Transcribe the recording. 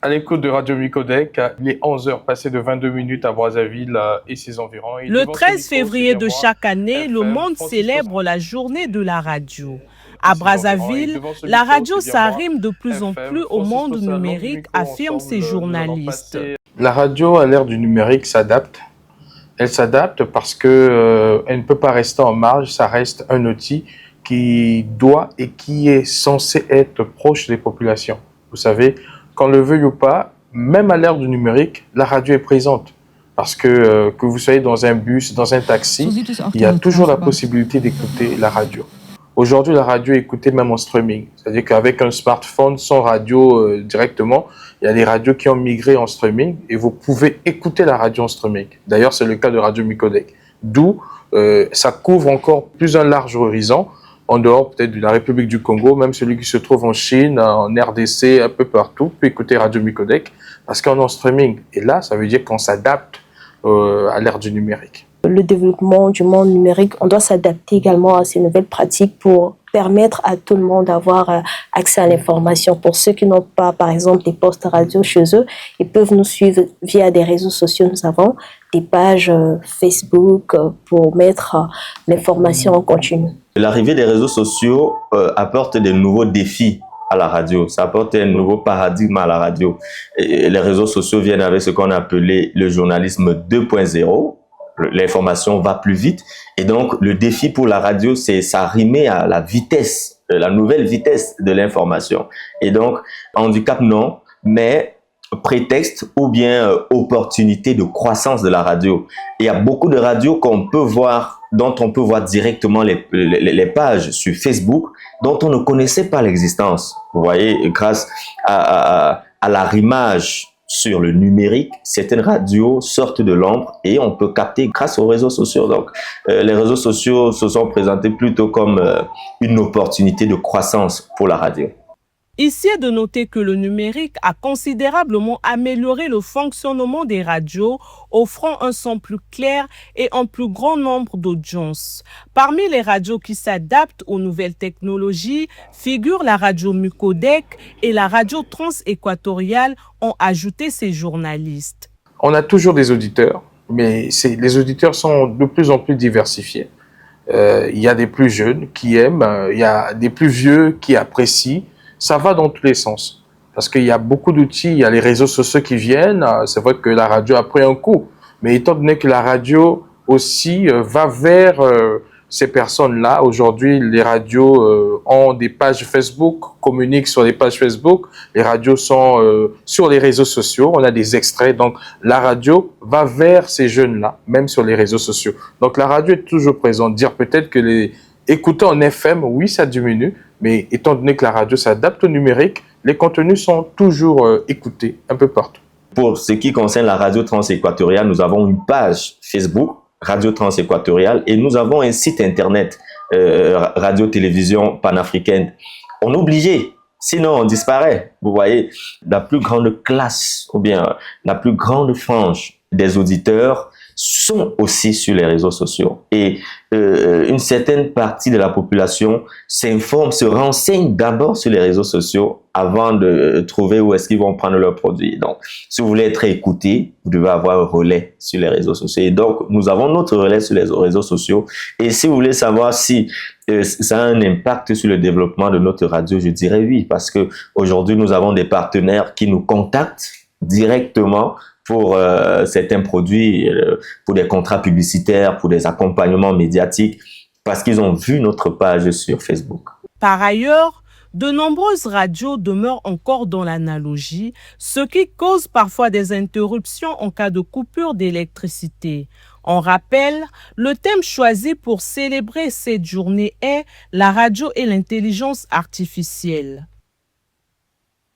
À l'écoute de Radio Micodec, il est 11 heures passées de 22 minutes à Brazzaville et ses environs. Et Le devant ce 13 micro, c'est février bien de moi, chaque année, le FM monde Francis Tosin célèbre la journée de la radio. et À ses environs. Et Brazzaville, devant ce la micro, radio c'est bien moi, s'arrime de plus en FM plus au Francis monde Tosin. Long du numérique, micro, affirment ces ensemble, nous allons journalistes. passer. La radio, à l'ère du numérique, s'adapte. Elle s'adapte parce que elle ne peut pas rester en marge. Ça reste un outil qui doit et qui est censé être proche des populations. Vous savez, qu'on le veuille ou pas, même à l'ère du numérique, la radio est présente. Parce que vous soyez dans un bus, dans un taxi, il y a toujours la possibilité d'écouter la radio. Aujourd'hui, la radio est écoutée même en streaming. C'est-à-dire qu'avec un smartphone sans radio directement, il y a des radios qui ont migré en streaming et vous pouvez écouter la radio en streaming. D'ailleurs, c'est le cas de Radio Micodec. D'où ça couvre encore plus un large horizon, en dehors peut-être de la République du Congo, même celui qui se trouve en Chine, en RDC, un peu partout, peut écouter Radio Micodec parce qu'on est en streaming. Et là, ça veut dire qu'on s'adapte à l'ère du numérique. Le développement du monde numérique, on doit s'adapter également à ces nouvelles pratiques pour permettre à tout le monde d'avoir accès à l'information. Pour ceux qui n'ont pas, par exemple, des postes radio chez eux, ils peuvent nous suivre via des réseaux sociaux. Nous avons des pages Facebook pour mettre l'information en continu. L'arrivée des réseaux sociaux apporte des nouveaux défis à la radio. Ça apporte un nouveau paradigme à la radio. Et les réseaux sociaux viennent avec ce qu'on appelait le journalisme 2.0. L'information va plus vite. Et donc, le défi pour la radio, c'est s'arrimer à la vitesse, la nouvelle vitesse de l'information. Et donc, handicap non, mais prétexte ou bien opportunité de croissance de la radio. Il y a beaucoup de radios dont on peut voir directement les pages sur Facebook, dont on ne connaissait pas l'existence. Vous voyez, grâce à l'arrimage sur le numérique, certaines radios sortent de l'ombre et on peut capter grâce aux réseaux sociaux. Donc, les réseaux sociaux se sont présentés plutôt comme une opportunité de croissance pour la radio. Ici est de noter que le numérique a considérablement amélioré le fonctionnement des radios, offrant un son plus clair et un plus grand nombre d'audiences. Parmi les radios qui s'adaptent aux nouvelles technologies figurent la radio Micodec et la radio Trans-Équatoriale, ont ajouté ces journalistes. On a toujours des auditeurs, mais les auditeurs sont de plus en plus diversifiés. Il y a des plus jeunes qui aiment, il y a des plus vieux qui apprécient. Ça va dans tous les sens. Parce qu'il y a beaucoup d'outils, il y a les réseaux sociaux qui viennent. C'est vrai que la radio a pris un coup. Mais étant donné que la radio aussi va vers ces personnes-là, aujourd'hui, les radios ont des pages Facebook, communiquent sur des pages Facebook. Les radios sont sur les réseaux sociaux. On a des extraits. Donc, la radio va vers ces jeunes-là, même sur les réseaux sociaux. Donc, la radio est toujours présente. Dire peut-être que écouter en FM, oui, ça diminue. Mais étant donné que la radio s'adapte au numérique, les contenus sont toujours écoutés un peu partout. Pour ce qui concerne la radio Trans-Équatoriale, nous avons une page Facebook, Radio Trans-Équatoriale, et nous avons un site internet, Radio-Télévision Panafricaine. On est obligé, sinon on disparaît. Vous voyez, la plus grande classe, ou bien la plus grande frange des auditeurs sont aussi sur les réseaux sociaux. Et une certaine partie de la population s'informe, se renseigne d'abord sur les réseaux sociaux avant de trouver où est-ce qu'ils vont prendre leurs produits. Donc, si vous voulez être écouté, vous devez avoir un relais sur les réseaux sociaux. Et donc, nous avons notre relais sur les réseaux sociaux. Et si vous voulez savoir si ça a un impact sur le développement de notre radio, je dirais oui, parce que aujourd'hui, nous avons des partenaires qui nous contactent directement pour certains produits, pour des contrats publicitaires, pour des accompagnements médiatiques, parce qu'ils ont vu notre page sur Facebook. Par ailleurs, de nombreuses radios demeurent encore dans l'analogie, ce qui cause parfois des interruptions en cas de coupure d'électricité. On rappelle, le thème choisi pour célébrer cette journée est « La radio et l'intelligence artificielle ».